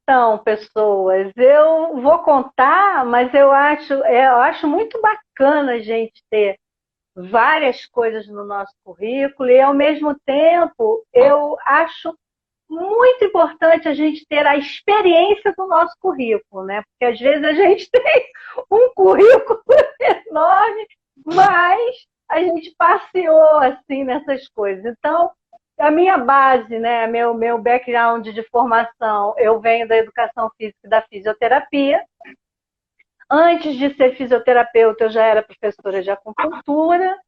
Então, pessoas, eu vou contar, mas eu acho muito bacana a gente ter várias coisas no nosso currículo e, ao mesmo tempo, eu acho muito importante a gente ter a experiência do nosso currículo, né? Porque às vezes a gente tem um currículo enorme, mas a gente passeou assim nessas coisas. Então, a minha base, né, meu background de formação, eu venho da educação física e da fisioterapia. Antes de ser fisioterapeuta, eu já era professora de acupuntura,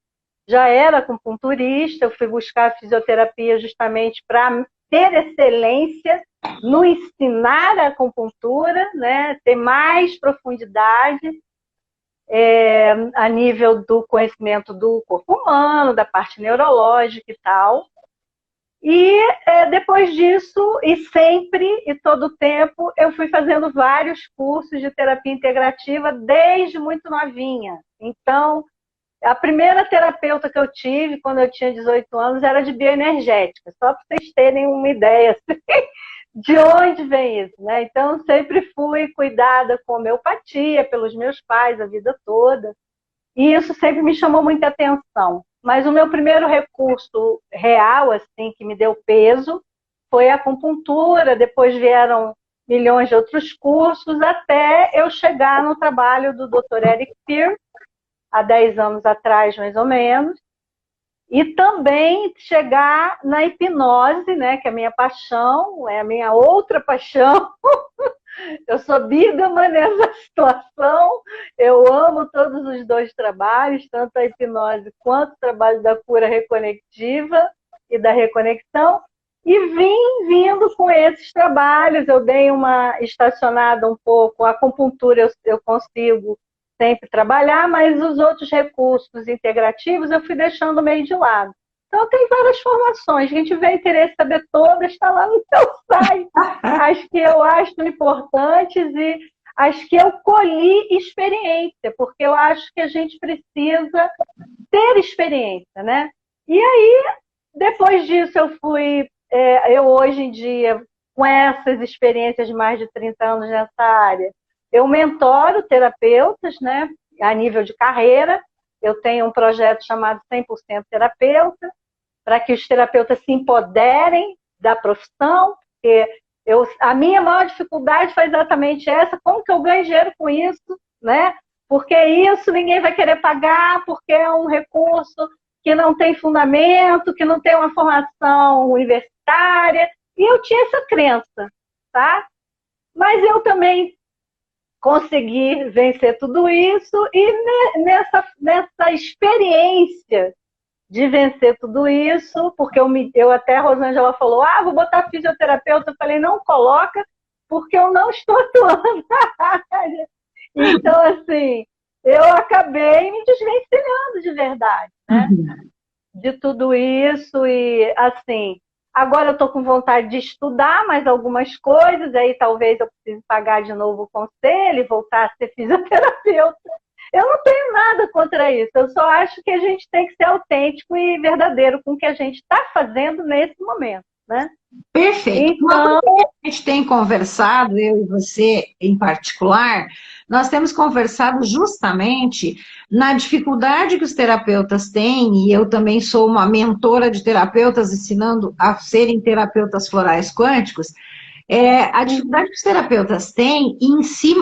já era acupunturista, eu fui buscar a fisioterapia justamente para ter excelência no ensinar a acupuntura, né? Ter mais profundidade a nível do conhecimento do corpo humano, da parte neurológica e tal. E depois disso, e sempre, e todo o tempo, eu fui fazendo vários cursos de terapia integrativa desde muito novinha. Então, a primeira terapeuta que eu tive, quando eu tinha 18 anos, era de bioenergética, só para vocês terem uma ideia assim, de onde vem isso, né? Então, sempre fui cuidada com homeopatia pelos meus pais a vida toda, e isso sempre me chamou muita atenção. Mas o meu primeiro recurso real, assim, que me deu peso, foi a acupuntura, depois vieram milhões de outros cursos, até eu chegar no trabalho do Dr. Eric Peer, há 10 anos atrás, mais ou menos, e também chegar na hipnose, né, que é a minha paixão, é a minha outra paixão. Eu sou bígama nessa situação, eu amo todos os dois trabalhos, tanto a hipnose quanto o trabalho da cura reconectiva e da reconexão, e vim vindo com esses trabalhos. Eu dei uma estacionada um pouco, a acupuntura eu consigo sempre trabalhar, mas os outros recursos integrativos eu fui deixando meio de lado. Então, tem várias formações. Quem tiver interesse em saber todas, está lá no seu site. As que eu acho importantes e as que eu colhi experiência, porque eu acho que a gente precisa ter experiência, né? E aí, depois disso, eu hoje em dia, com essas experiências de mais de 30 anos nessa área, eu mentoro terapeutas, né, a nível de carreira. Eu tenho um projeto chamado 100% Terapeuta, para que os terapeutas se empoderem da profissão, porque a minha maior dificuldade foi exatamente essa: como que eu ganho dinheiro com isso, né? Porque isso ninguém vai querer pagar, porque é um recurso que não tem fundamento, que não tem uma formação universitária, e eu tinha essa crença, tá? Mas eu também consegui vencer tudo isso, e nessa experiência de vencer tudo isso, porque eu até a Rosângela falou, vou botar fisioterapeuta, eu falei, não coloca, porque eu não estou atuando na área. Então, assim, eu acabei me desvencilhando de verdade, né? De tudo isso, e assim, agora eu estou com vontade de estudar mais algumas coisas, aí talvez eu precise pagar de novo o conselho e voltar a ser fisioterapeuta. Eu não tenho nada contra isso, eu só acho que a gente tem que ser autêntico e verdadeiro com o que a gente está fazendo nesse momento, né? Perfeito. Então, A gente tem conversado, eu e você em particular, nós temos conversado justamente na dificuldade que os terapeutas têm, e eu também sou uma mentora de terapeutas ensinando a serem terapeutas florais quânticos, a dificuldade que os terapeutas têm em si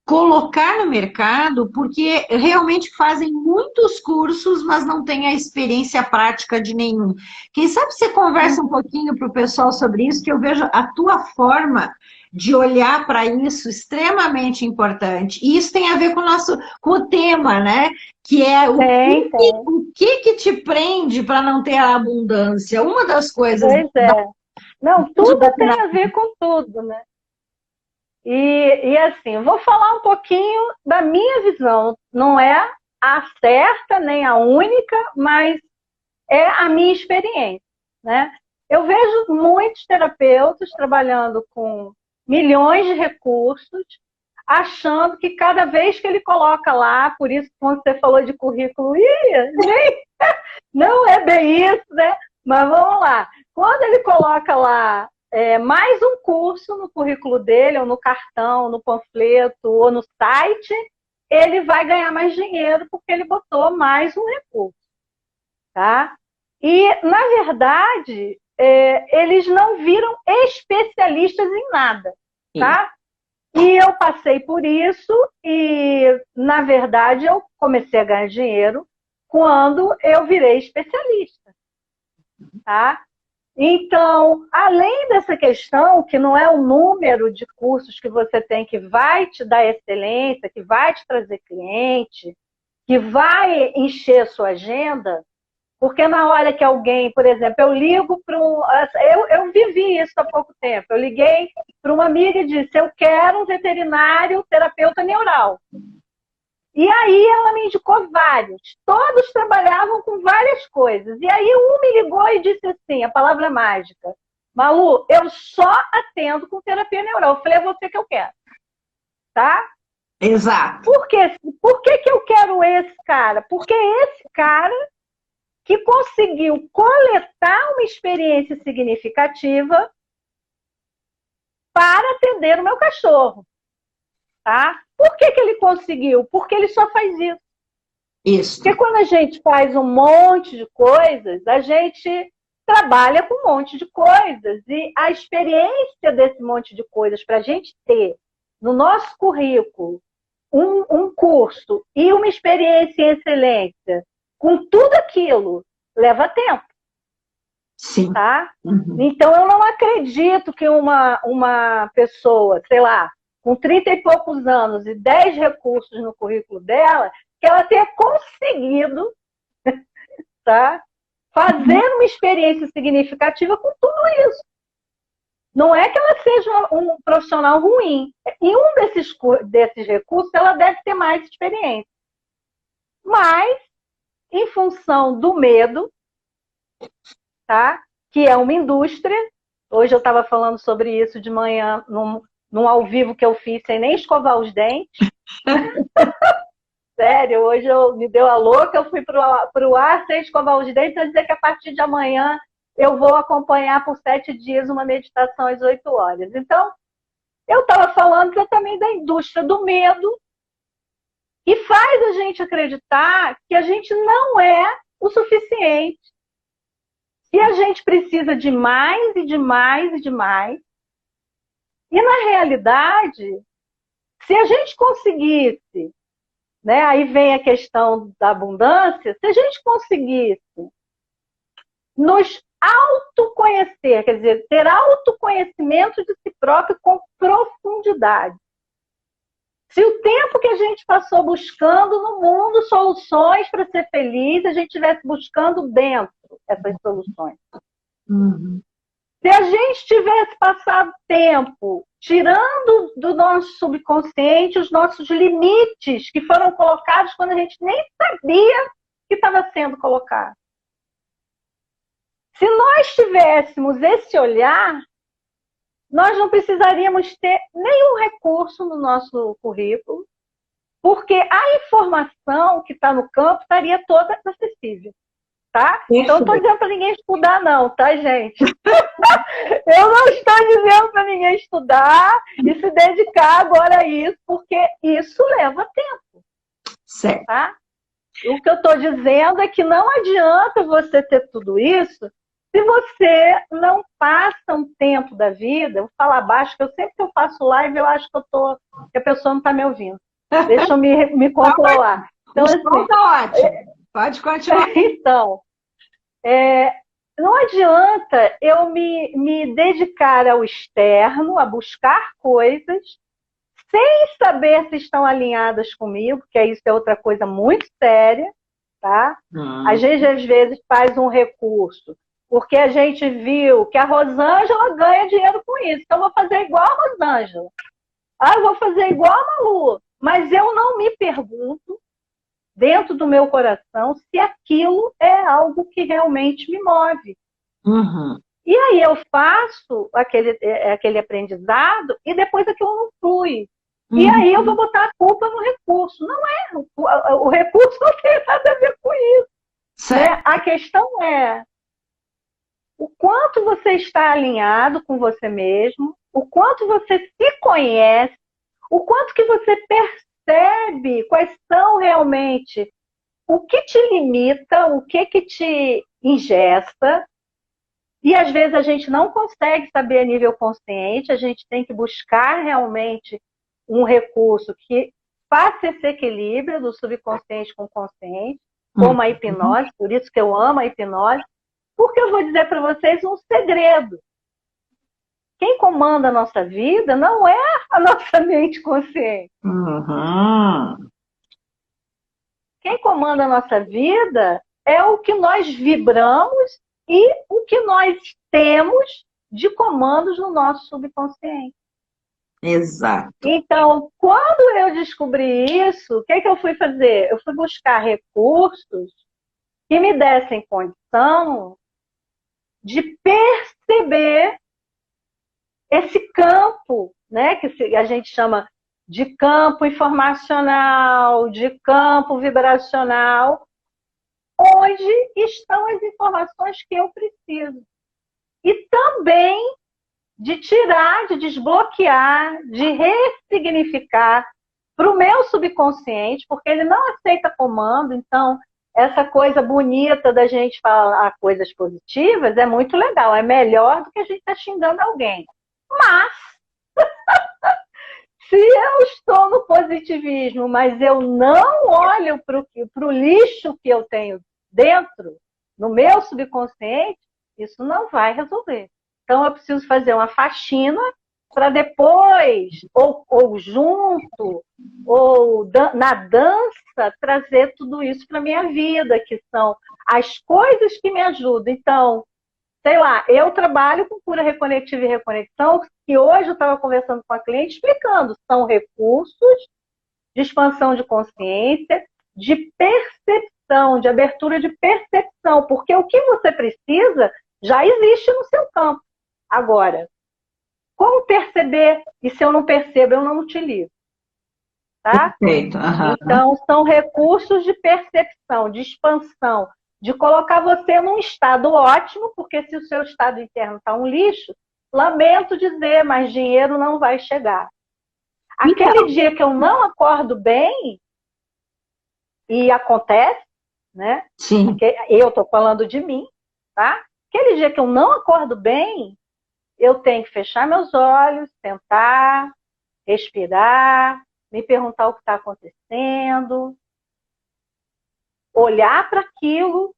colocar no mercado, porque realmente fazem muitos cursos, mas não têm a experiência prática de nenhum. Quem sabe você conversa um pouquinho para o pessoal sobre isso, que eu vejo a tua forma de olhar para isso extremamente importante. E isso tem a ver com o tema, né? Que é o que te prende para não ter a abundância. Uma das coisas. pois é. Não, tudo tem a ver com tudo, né? E assim, vou falar um pouquinho da minha visão. Não é a certa, nem a única, mas é a minha experiência, né? Eu vejo muitos terapeutas trabalhando com milhões de recursos, achando que cada vez que ele coloca lá, por isso quando você falou de currículo, não é bem isso, né? Mas vamos lá. Quando ele coloca lá mais um curso no currículo dele, ou no cartão, no panfleto, ou no site, ele vai ganhar mais dinheiro porque ele botou mais um recurso. Tá? E, na verdade, eles não viram especialistas em nada. Tá? E eu passei por isso e, na verdade, eu comecei a ganhar dinheiro quando eu virei especialista. Tá? Então, além dessa questão, que não é o número de cursos que você tem que vai te dar excelência, que vai te trazer cliente, que vai encher sua agenda, porque na hora que alguém, por exemplo, eu ligo para um... Eu vivi isso há pouco tempo. Eu liguei para uma amiga e disse, eu quero um veterinário terapeuta neural. E aí ela me indicou vários. Todos trabalhavam com várias coisas. E aí um me ligou e disse assim, a palavra mágica, Malu, eu só atendo com terapia neural. Eu falei, é você que eu quero. Tá? Exato. Por que eu quero esse cara? Porque esse cara que conseguiu coletar uma experiência significativa para atender o meu cachorro. Tá? Por que ele conseguiu? Porque ele só faz isso. Isso. Porque quando a gente faz um monte de coisas, a gente trabalha com um monte de coisas. E a experiência desse monte de coisas, para a gente ter no nosso currículo um curso e uma experiência em excelência, com tudo aquilo, leva tempo. Sim. Tá? Então, eu não acredito que uma pessoa, sei lá, com 30 e poucos anos e 10 recursos no currículo dela, que ela tenha conseguido, tá, fazer uma experiência significativa com tudo isso. Não é que ela seja um profissional ruim. Em um desses recursos, ela deve ter mais experiência. Mas, em função do medo, tá, que é uma indústria, hoje eu estava falando sobre isso de manhã, num ao vivo que eu fiz sem nem escovar os dentes. Sério, hoje me deu a louca, eu fui para o ar sem escovar os dentes, para dizer que a partir de amanhã eu vou acompanhar por 7 dias uma meditação às 8 horas. Então, eu estava falando também da indústria do medo, e faz a gente acreditar que a gente não é o suficiente, que a gente precisa de mais e de mais e de mais. E, na realidade, se a gente conseguisse, né, aí vem a questão da abundância, se a gente conseguisse nos autoconhecer, quer dizer, ter autoconhecimento de si próprio com profundidade. Se o tempo que a gente passou buscando no mundo soluções para ser feliz, a gente estivesse buscando dentro essas soluções. Se a gente tivesse passado tempo tirando do nosso subconsciente os nossos limites que foram colocados quando a gente nem sabia que estava sendo colocado. Se nós tivéssemos esse olhar, nós não precisaríamos ter nenhum recurso no nosso currículo, porque a informação que está no campo estaria toda acessível. Tá? Então, não estou dizendo para ninguém estudar, não, tá, gente? Eu não estou dizendo para ninguém estudar e se dedicar agora a isso, porque isso leva tempo. Certo. Tá? O que eu estou dizendo é que não adianta você ter tudo isso se você não passa um tempo da vida. Eu vou falar baixo, que sempre que eu faço live, eu acho que a pessoa não está me ouvindo. Deixa eu me controlar. Então, assim, tá ótimo. Pode continuar. Então, não adianta eu me dedicar ao externo, a buscar coisas, sem saber se estão alinhadas comigo, porque isso é outra coisa muito séria, tá? A gente, às vezes, faz um recurso, porque a gente viu que a Rosângela ganha dinheiro com isso, então eu vou fazer igual a Rosângela. Eu vou fazer igual a Malu, mas eu não me pergunto, dentro do meu coração, se aquilo é algo que realmente me move. E aí eu faço aquele aprendizado e depois aquilo não flui. E aí eu vou botar a culpa no recurso. Não é. O recurso não tem nada a ver com isso. Né? A questão é, o quanto você está alinhado com você mesmo, o quanto você se conhece, o quanto que você percebe quais são realmente o que te limita, o que te ingesta. E às vezes a gente não consegue saber a nível consciente, a gente tem que buscar realmente um recurso que faça esse equilíbrio do subconsciente com o consciente, como a hipnose, por isso que eu amo a hipnose, porque eu vou dizer para vocês um segredo. Quem comanda a nossa vida não é a nossa mente consciente. Uhum. Quem comanda a nossa vida é o que nós vibramos e o que nós temos de comandos no nosso subconsciente. Exato. Então, quando eu descobri isso, o que eu fui fazer? Eu fui buscar recursos que me dessem condição de perceber esse campo, né, que a gente chama de campo informacional, de campo vibracional, onde estão as informações que eu preciso. E também de tirar, de desbloquear, de ressignificar para o meu subconsciente, porque ele não aceita comando, então essa coisa bonita da gente falar coisas positivas é muito legal, é melhor do que a gente estar xingando alguém. Mas, se eu estou no positivismo, mas eu não olho para o lixo que eu tenho dentro, no meu subconsciente, isso não vai resolver. Então, eu preciso fazer uma faxina para depois, ou junto, ou na dança, trazer tudo isso para a minha vida, que são as coisas que me ajudam. Então, sei lá, eu trabalho com cura reconectiva e reconexão, que hoje eu estava conversando com a cliente explicando, são recursos de expansão de consciência, de percepção, de abertura de percepção, porque o que você precisa já existe no seu campo. Agora, como perceber? E se eu não percebo, eu não utilizo. Tá? Perfeito. Uhum. Então, são recursos de percepção, de expansão, de colocar você num estado ótimo, porque se o seu estado interno está um lixo, lamento dizer, mas dinheiro não vai chegar. Aquele dia que eu não acordo bem, e acontece, né? Sim. Porque eu estou falando de mim, tá? Aquele dia que eu não acordo bem, eu tenho que fechar meus olhos, sentar, respirar, me perguntar o que está acontecendo, olhar para aquilo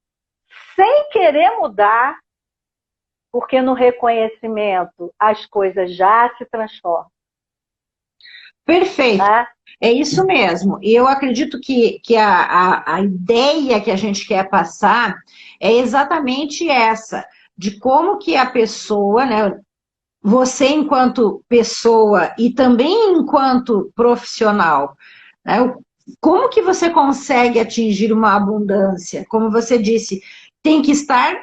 sem querer mudar, porque no reconhecimento as coisas já se transformam. Perfeito. Tá? É isso mesmo. E eu acredito que a ideia que a gente quer passar é exatamente essa, de como que a pessoa, né, você enquanto pessoa e também enquanto profissional, né, como que você consegue atingir uma abundância? Como você disse, tem que estar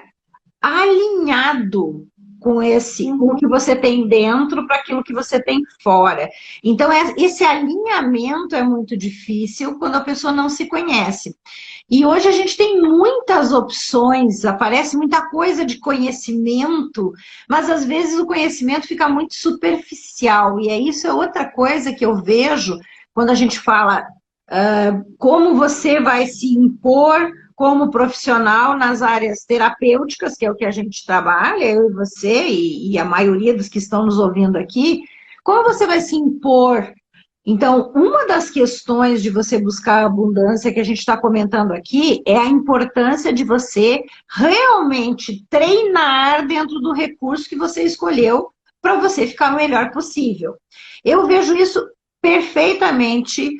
alinhado com o que você tem dentro para aquilo que você tem fora. Então, esse alinhamento é muito difícil quando a pessoa não se conhece. E hoje a gente tem muitas opções, aparece muita coisa de conhecimento, mas às vezes o conhecimento fica muito superficial. E isso é outra coisa que eu vejo quando a gente fala como você vai se impor como profissional nas áreas terapêuticas, que é o que a gente trabalha, eu e você, e a maioria dos que estão nos ouvindo aqui, como você vai se impor? Então, uma das questões de você buscar a abundância que a gente está comentando aqui é a importância de você realmente treinar dentro do recurso que você escolheu para você ficar o melhor possível. Eu vejo isso perfeitamente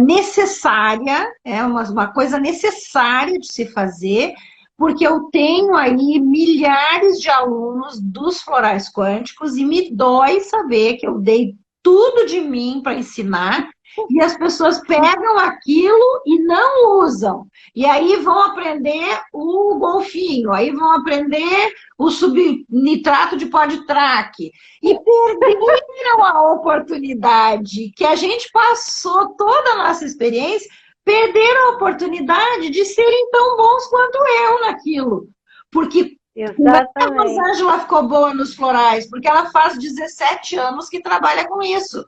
necessária, é uma coisa necessária de se fazer, porque eu tenho aí milhares de alunos dos florais quânticos e me dói saber que eu dei tudo de mim para ensinar e as pessoas pegam aquilo e não usam. E aí vão aprender o golfinho, aí vão aprender o subnitrato de pó-de-traque. E perderam a oportunidade que a gente passou toda a nossa experiência, perderam a oportunidade de serem tão bons quanto eu naquilo. Porque Como é que a Exatamente. Rosângela ficou boa nos florais? Porque ela faz 17 anos que trabalha com isso.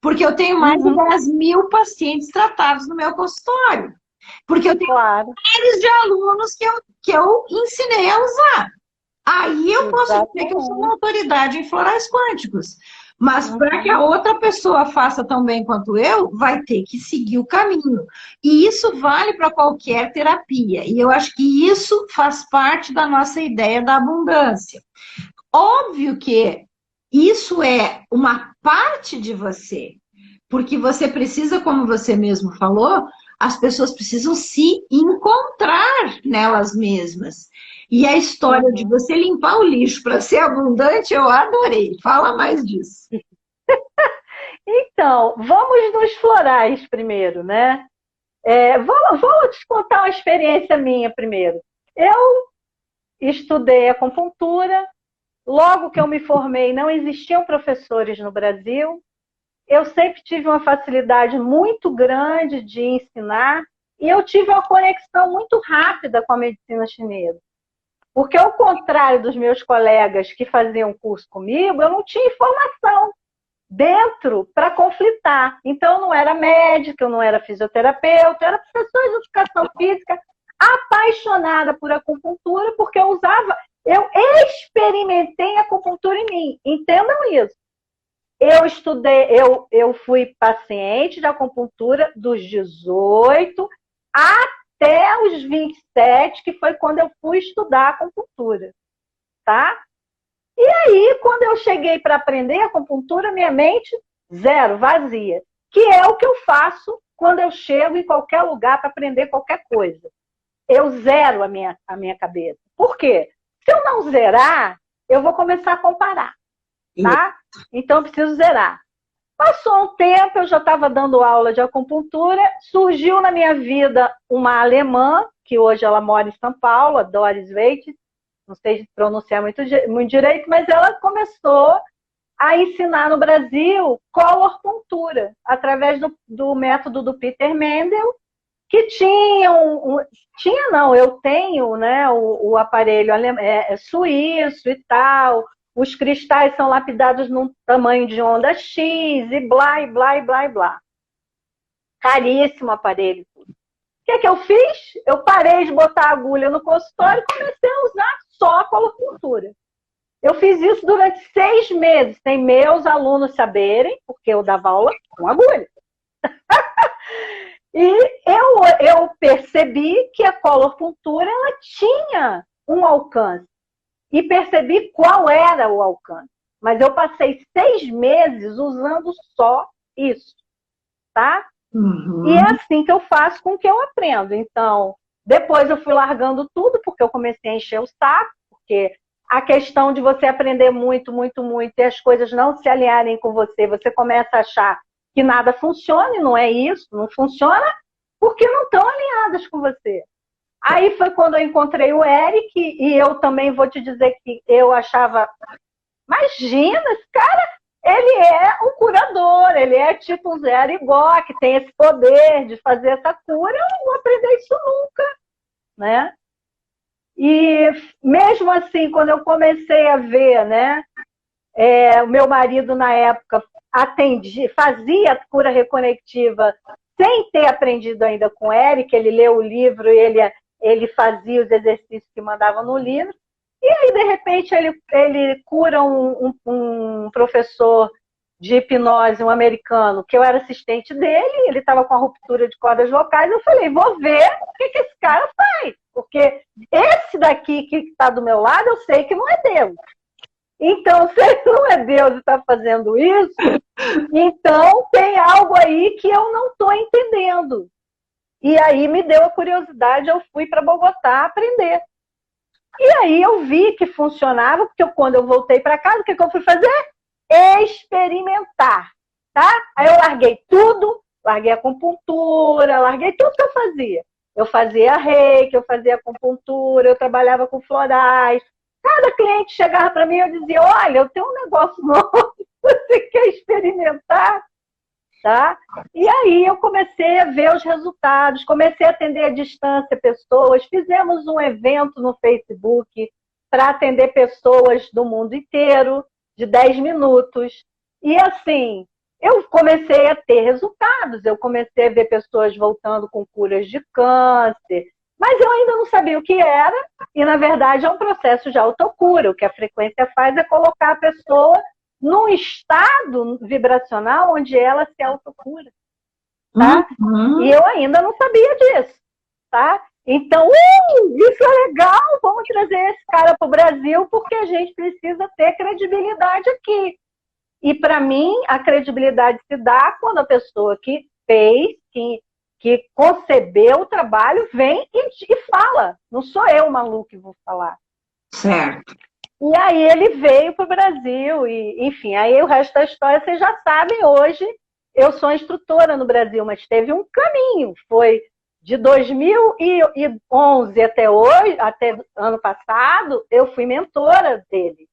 Porque eu tenho mais de Uhum, 10.000 pacientes tratados no meu consultório. Porque eu tenho claro, milhares de alunos que eu ensinei a usar. Aí eu posso dizer que eu sou uma exatamente. autoridade em florais quânticos. Mas para que a Uhum, outra pessoa faça tão bem quanto eu, vai ter que seguir o caminho. E isso vale para qualquer terapia. E eu acho que isso faz parte da nossa ideia da abundância. Óbvio que isso é uma parte de você, porque você precisa, como você mesmo falou, as pessoas precisam se encontrar nelas mesmas. E a história de uhum. você limpar o lixo para ser abundante, eu adorei. Fala mais disso. Então, vamos nos florais primeiro, né? Vou te contar uma experiência minha primeiro. Eu estudei acupuntura, logo que eu me formei, não existiam professores no Brasil. Eu sempre tive uma facilidade muito grande de ensinar e eu tive uma conexão muito rápida com a medicina chinesa. Porque, ao contrário dos meus colegas que faziam curso comigo, eu não tinha informação dentro para conflitar. Então, eu não era médica, eu não era fisioterapeuta, eu era professora de educação física, apaixonada por acupuntura, porque eu experimentei acupuntura em mim. Entendam isso. Eu estudei, eu fui paciente de acupuntura dos 18 até os 27, que foi quando eu fui estudar acupuntura, tá? E aí, quando eu cheguei para aprender acupuntura, minha mente, zero, vazia. Que é o que eu faço quando eu chego em qualquer lugar para aprender qualquer coisa. Eu zero a minha cabeça. Por quê? Se eu não zerar, eu vou começar a comparar, tá? Então, eu preciso zerar. Passou um tempo, eu já estava dando aula de acupuntura, surgiu na minha vida uma alemã, que hoje ela mora em São Paulo, a Doris Weitz, não sei se pronunciar muito direito, mas ela começou a ensinar no Brasil colorpuntura, através do método do Peter Mendel, que tinha não, eu tenho, né, o aparelho suíço e tal, os cristais são lapidados num tamanho de onda X, e blá, e blá, e blá, e blá. Caríssimo aparelho. O que eu fiz? Eu parei de botar agulha no consultório e comecei a usar só a colopuntura. Eu fiz isso durante 6 meses, sem meus alunos saberem, porque eu dava aula com agulha. E eu percebi que a colopuntura ela tinha um alcance. E percebi qual era o alcance. Mas eu passei 6 meses usando só isso, tá? E é Uhum. assim que eu faço com que eu aprendo. Então, depois eu fui largando tudo, porque eu comecei a encher o saco, porque a questão de você aprender muito, muito, muito, e as coisas não se alinharem com você, você começa a achar que nada funciona, e não é isso, não funciona porque não estão alinhadas com você. Aí foi quando eu encontrei o Eric, e eu também vou te dizer que eu achava, imagina, esse cara, ele é um curador, ele é tipo um Zé Arigó, que tem esse poder de fazer essa cura, eu não vou aprender isso nunca, né? E mesmo assim, quando eu comecei a ver, né, o meu marido na época fazia cura reconectiva sem ter aprendido ainda com o Eric, ele leu o livro e ele fazia os exercícios que mandava no livro, e aí, de repente, ele cura um professor de hipnose, um americano, que eu era assistente dele, ele estava com a ruptura de cordas vocais, eu falei, vou ver o que esse cara faz, porque esse daqui que está do meu lado, eu sei que não é Deus. Então, se ele não é Deus e está fazendo isso, então tem algo aí que eu não estou entendendo. E aí me deu a curiosidade, eu fui para Bogotá aprender. E aí eu vi que funcionava, porque quando eu voltei para casa, o que eu fui fazer? Experimentar, tá? Aí eu larguei tudo, larguei a acupuntura, larguei tudo que eu fazia. Eu fazia reiki, eu fazia acupuntura, eu trabalhava com florais. Cada cliente chegava para mim e eu dizia, olha, eu tenho um negócio novo, você quer experimentar? Tá? E aí eu comecei a ver os resultados, comecei a atender à distância pessoas, fizemos um evento no Facebook para atender pessoas do mundo inteiro, de 10 minutos. E assim, eu comecei a ter resultados, eu comecei a ver pessoas voltando com curas de câncer, mas eu ainda não sabia o que era, e na verdade é um processo de autocura. O que a frequência faz é colocar a pessoa num estado vibracional onde ela se autocura, tá? Uhum. E eu ainda não sabia disso, tá? Então, isso é legal, vamos trazer esse cara para o Brasil, porque a gente precisa ter credibilidade aqui. E, para mim, a credibilidade se dá quando a pessoa que fez, que concebeu o trabalho, vem e fala. Não sou eu, maluco, que vou falar. Certo. E aí ele veio para o Brasil, e, enfim, aí o resto da história vocês já sabem. Hoje eu sou instrutora no Brasil, mas teve um caminho. Foi de 2011 até hoje, até ano passado, eu fui mentora dele.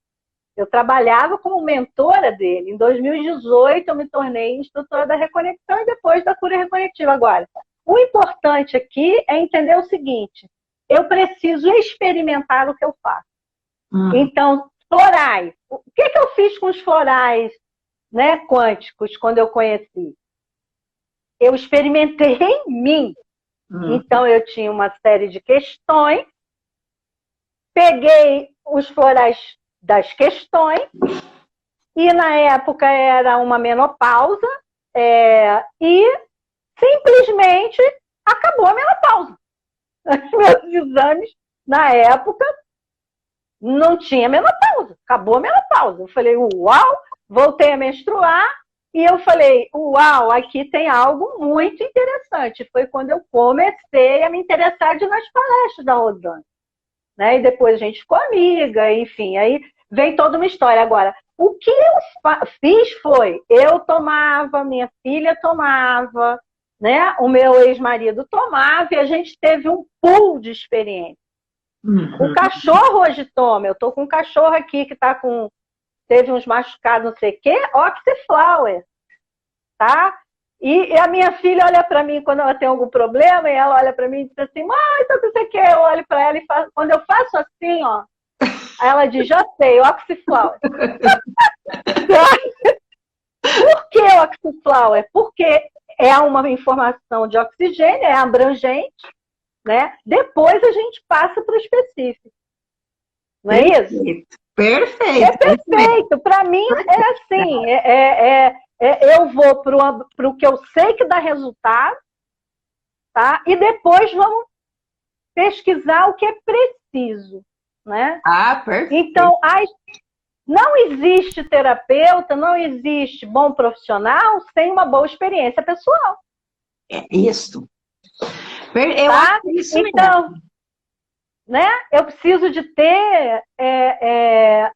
Eu trabalhava como mentora dele. Em 2018, eu me tornei instrutora da reconexão e depois da cura reconectiva. Agora, o importante aqui é entender o seguinte: eu preciso experimentar o que eu faço. Então, florais. O que eu fiz com os florais, né, quânticos quando eu conheci? Eu experimentei em mim. Então, eu tinha uma série de questões, peguei os florais das questões, e na época era uma menopausa, e simplesmente acabou a menopausa. Meus exames, na época, não tinha menopausa, acabou a menopausa. Eu falei, uau, voltei a menstruar, e eu falei, uau, aqui tem algo muito interessante. Foi quando eu comecei a me interessar nas palestras da Rosana. Né? E depois a gente ficou amiga, enfim, aí vem toda uma história. Agora, o que eu fiz foi, eu tomava, minha filha tomava, né? O meu ex-marido tomava, e a gente teve um pool de experiência. O cachorro hoje toma, eu tô com um cachorro aqui que teve uns machucados, não sei o quê, Oxyflower, tá? E a minha filha olha para mim quando ela tem algum problema, e ela olha para mim e diz assim, mãe, então o que você quer? Eu olho para ela e faço, quando eu faço assim, ó, aí ela diz, já sei, Oxyflower. Por que Oxyflower? Porque é uma informação de oxigênio, é abrangente, né? Depois a gente passa para o específico. Não é isso? Perfeito. É perfeito. Para mim é assim, eu vou para o que eu sei que dá resultado, tá? E depois vamos pesquisar o que é preciso, né? Perfeito. Então, não existe terapeuta, não existe bom profissional sem uma boa experiência pessoal. É isso. Eu acho isso então, mesmo. Né? Eu preciso de ter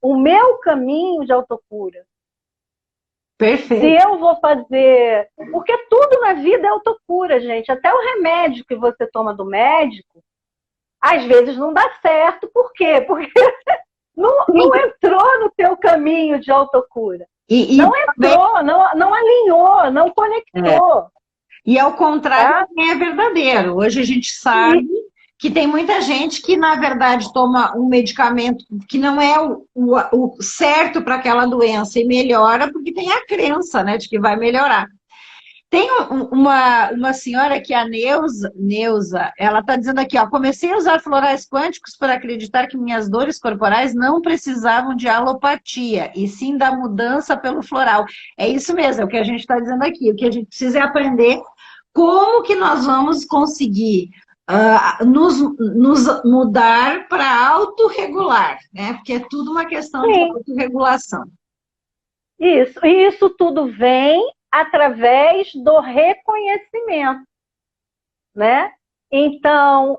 o meu caminho de autocura. Perfeito. Se eu vou fazer... Porque tudo na vida é autocura, gente. Até o remédio que você toma do médico, às vezes não dá certo. Por quê? Porque não entrou no teu caminho de autocura. Não entrou, não alinhou, não conectou. E ao contrário, é verdadeiro. Hoje a gente sabe que tem muita gente que, na verdade, toma um medicamento que não é o certo para aquela doença e melhora porque tem a crença, né, de que vai melhorar. Tem uma senhora que é a Neuza, ela está dizendo aqui, ó, comecei a usar florais quânticos para acreditar que minhas dores corporais não precisavam de alopatia, e sim da mudança pelo floral. É isso mesmo, é o que a gente está dizendo aqui. O que a gente precisa é aprender como que nós vamos conseguir nos mudar para autorregular, né? Porque é tudo uma questão de autorregulação. Isso, e isso tudo vem através do reconhecimento, né? Então,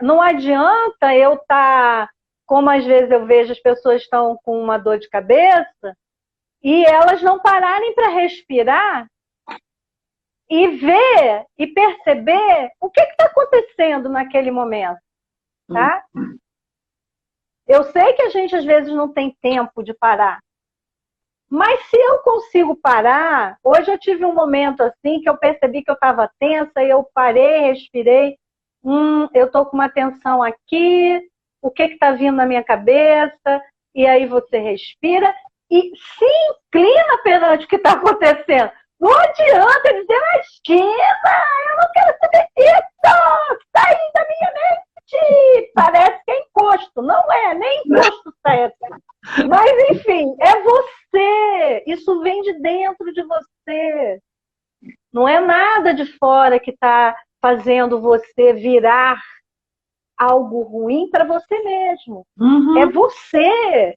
não adianta eu estar, como às vezes eu vejo as pessoas estão com uma dor de cabeça e elas não pararem para respirar e ver e perceber o que está acontecendo naquele momento, tá? Eu sei que a gente às vezes não tem tempo de parar, mas se eu consigo parar, hoje eu tive um momento assim que eu percebi que eu estava tensa e eu parei, respirei, eu estou com uma tensão aqui, o que está vindo na minha cabeça, e aí você respira e se inclina perante o que está acontecendo. Não adianta dizer, imagina, eu não quero saber disso, sai da minha mente. Parece que é encosto, não é, nem encosto certo. Mas, enfim, é você, isso vem de dentro de você. Não é nada de fora que está fazendo você virar algo ruim para você mesmo. Uhum. É você.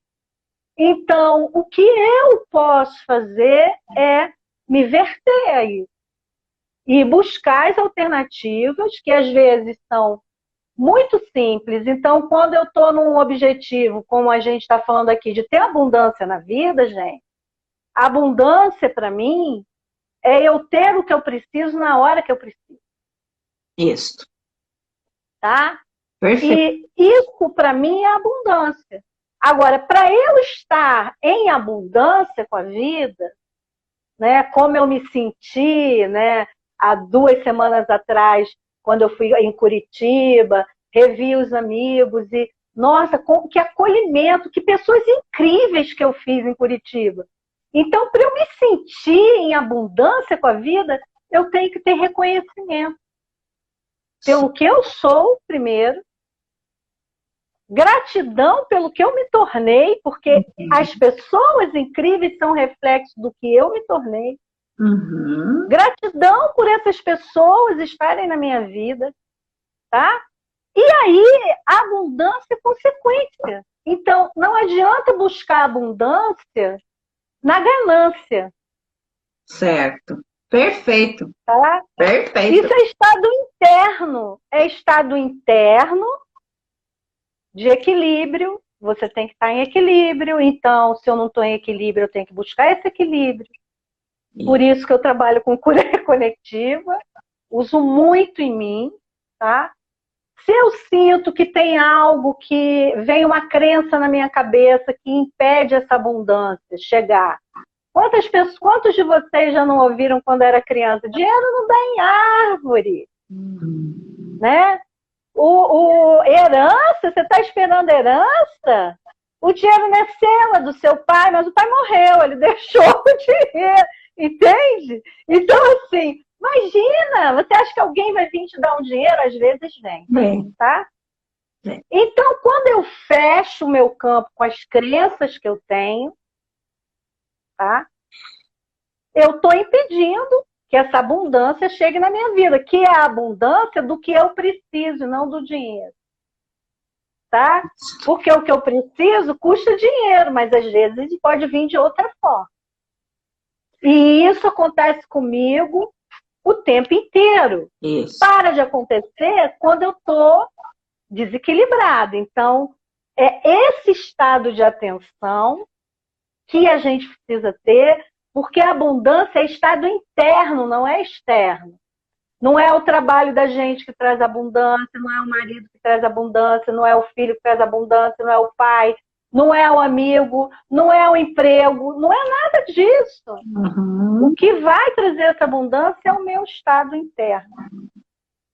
Então, o que eu posso fazer é me verter aí. E buscar as alternativas, que às vezes são muito simples. Então, quando eu estou num objetivo, como a gente está falando aqui, de ter abundância na vida, gente, a abundância, para mim, é eu ter o que eu preciso na hora que eu preciso. Isso. Tá? Perfeito. E isso, para mim, é abundância. Agora, para eu estar em abundância com a vida, né, como eu me senti, né, há 2 semanas atrás, quando eu fui em Curitiba, revi os amigos e, nossa, que acolhimento, que pessoas incríveis que eu fiz em Curitiba. Então, para eu me sentir em abundância com a vida, eu tenho que ter reconhecimento pelo que eu sou, primeiro, gratidão pelo que eu me tornei, porque as pessoas incríveis são reflexo do que eu me tornei. Uhum. Gratidão por essas pessoas estarem na minha vida, tá? E aí, a abundância é consequência. Então, não adianta buscar abundância na ganância. Certo. Perfeito. Tá? Perfeito. Isso é estado interno. É estado interno de equilíbrio. Você tem que estar em equilíbrio. Então, se eu não estou em equilíbrio, eu tenho que buscar esse equilíbrio. Por isso que eu trabalho com cura conectiva. Uso muito em mim, tá? Se eu sinto que tem algo que vem uma crença na minha cabeça que impede essa abundância chegar. Quantos de vocês já não ouviram quando era criança? Dinheiro não dá em árvore. Né? Herança, você está esperando herança? O dinheiro não é seu, é do seu pai, mas o pai morreu, ele deixou o dinheiro, entende? Então, assim, imagina, você acha que alguém vai vir te dar um dinheiro? Às vezes vem, tá? Então, quando eu fecho o meu campo com as crenças que eu tenho, tá? Eu estou impedindo que essa abundância chegue na minha vida, que é a abundância do que eu preciso, não do dinheiro. Tá? Porque o que eu preciso custa dinheiro, mas às vezes pode vir de outra forma. E isso acontece comigo o tempo inteiro. Isso. Para de acontecer quando eu estou desequilibrada. Então, é esse estado de atenção que a gente precisa ter, porque a abundância é estado interno, não é externo. Não é o trabalho da gente que traz abundância, não é o marido que traz abundância, não é o filho que traz abundância, não é o pai, não é o amigo, não é o emprego, não é nada disso. Uhum. O que vai trazer essa abundância é o meu estado interno.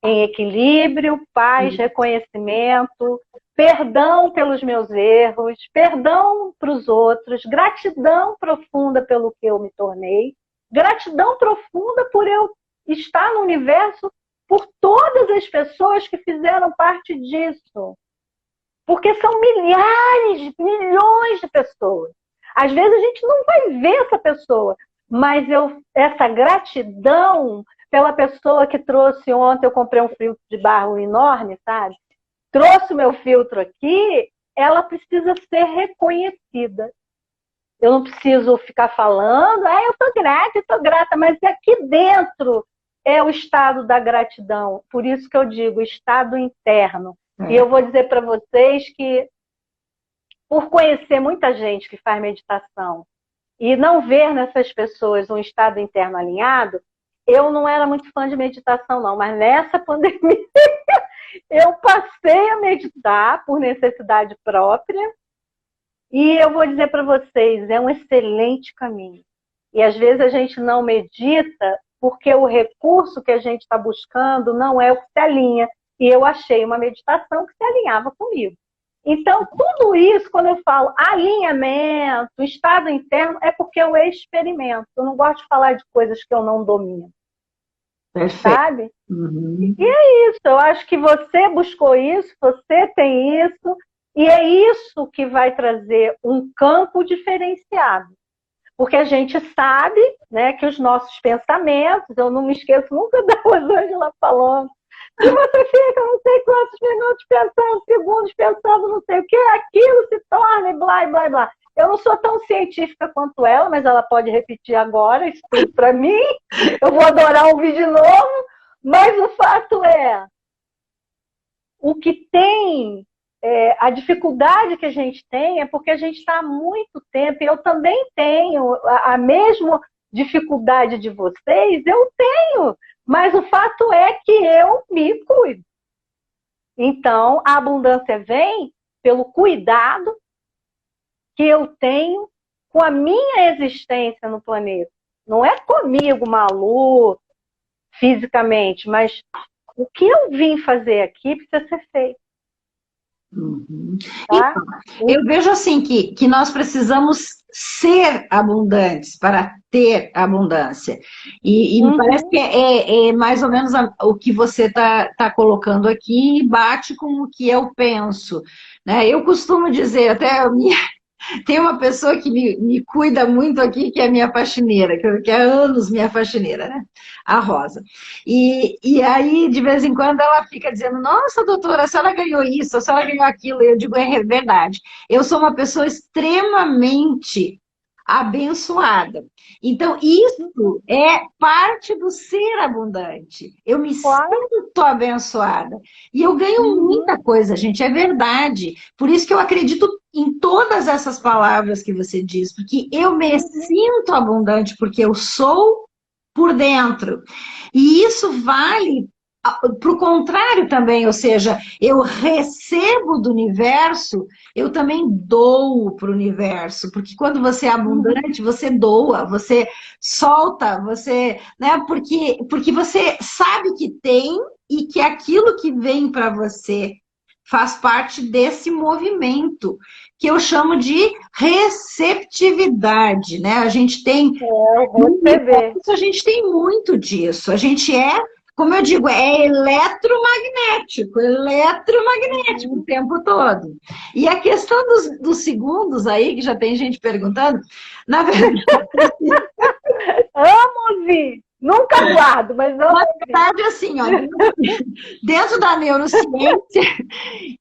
Em equilíbrio, paz, reconhecimento, perdão pelos meus erros, perdão para os outros, gratidão profunda pelo que eu me tornei, gratidão profunda por eu estar no universo, por todas as pessoas que fizeram parte disso. Porque são milhares, milhões de pessoas. Às vezes a gente não vai ver essa pessoa, mas essa gratidão pela pessoa que trouxe ontem, eu comprei um filtro de barro enorme, sabe? Trouxe o meu filtro aqui, ela precisa ser reconhecida. Eu não preciso ficar falando, eu estou grata, mas aqui dentro é o estado da gratidão. Por isso que eu digo, estado interno. E eu vou dizer para vocês que, por conhecer muita gente que faz meditação e não ver nessas pessoas um estado interno alinhado, eu não era muito fã de meditação, não. Mas nessa pandemia, eu passei a meditar por necessidade própria. E eu vou dizer para vocês, é um excelente caminho. E às vezes a gente não medita porque o recurso que a gente está buscando não é o que se alinha. E eu achei uma meditação que se alinhava comigo. Então, tudo isso, quando eu falo alinhamento, estado interno, é porque eu experimento. Eu não gosto de falar de coisas que eu não domino. Perfeito. Sabe? Uhum. E é isso. Eu acho que você buscou isso, você tem isso, e é isso que vai trazer um campo diferenciado. Porque a gente sabe, né, que os nossos pensamentos, eu não me esqueço nunca da Rosângela falando, se você fica não sei quantos minutos pensando, segundos pensando, não sei o que, aquilo se torna e blá, blá, blá. Eu não sou tão científica quanto ela, mas ela pode repetir agora isso tudo para mim. Eu vou adorar ouvir de novo. Mas o fato é, o que tem, a dificuldade que a gente tem é porque a gente está há muito tempo, e eu também tenho a mesma dificuldade de vocês, eu tenho, mas o fato é que eu me cuido. Então, a abundância vem pelo cuidado que eu tenho com a minha existência no planeta. Não é comigo, Malu, fisicamente, mas o que eu vim fazer aqui precisa ser feito. Uhum. Tá? Então, eu vejo assim que nós precisamos ser abundantes para ter abundância. E me parece que é mais ou menos o que você tá colocando aqui e bate com o que eu penso. Né? Eu costumo dizer, até tem uma pessoa que me cuida muito aqui, que é a minha faxineira, que há anos minha faxineira, né? A Rosa. E aí, de vez em quando, ela fica dizendo, nossa, doutora, a senhora ganhou isso, a senhora ganhou aquilo. E eu digo, é verdade. Eu sou uma pessoa extremamente abençoada. Então, isso é parte do ser abundante. Eu me sinto abençoada. E eu ganho muita coisa, gente, é verdade. Por isso que eu acredito em todas essas palavras que você diz, porque eu me sinto abundante, porque eu sou por dentro. E isso vale para o contrário também, ou seja, eu recebo do universo, eu também dou para o universo, porque quando você é abundante, você doa, você solta, você, né, porque você sabe que tem e que aquilo que vem para você faz parte desse movimento que eu chamo de receptividade, né? A gente tem a gente tem muito disso. A gente é, como eu digo, é eletromagnético o tempo todo. E a questão dos segundos aí, que já tem gente perguntando, na verdade. Amo ouvir! Nunca guardo, mas amo Na verdade, assim, ó, dentro da neurociência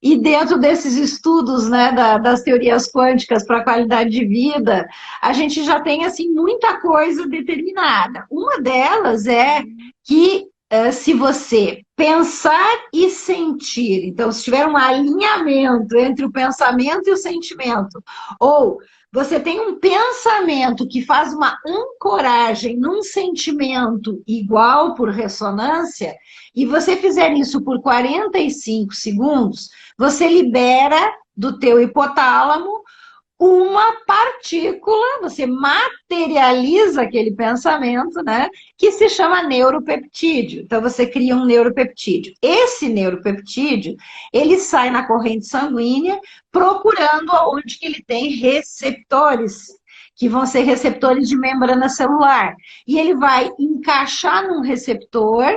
e dentro desses estudos, né, das teorias quânticas para a qualidade de vida, a gente já tem assim muita coisa determinada. Uma delas é que se você pensar e sentir, então se tiver um alinhamento entre o pensamento e o sentimento, ou você tem um pensamento que faz uma ancoragem num sentimento igual por ressonância, e você fizer isso por 45 segundos, você libera do teu hipotálamo uma partícula, você materializa aquele pensamento, né, que se chama neuropeptídeo. Então, você cria um neuropeptídeo. Esse neuropeptídeo, ele sai na corrente sanguínea procurando onde que ele tem receptores, que vão ser receptores de membrana celular. E ele vai encaixar num receptor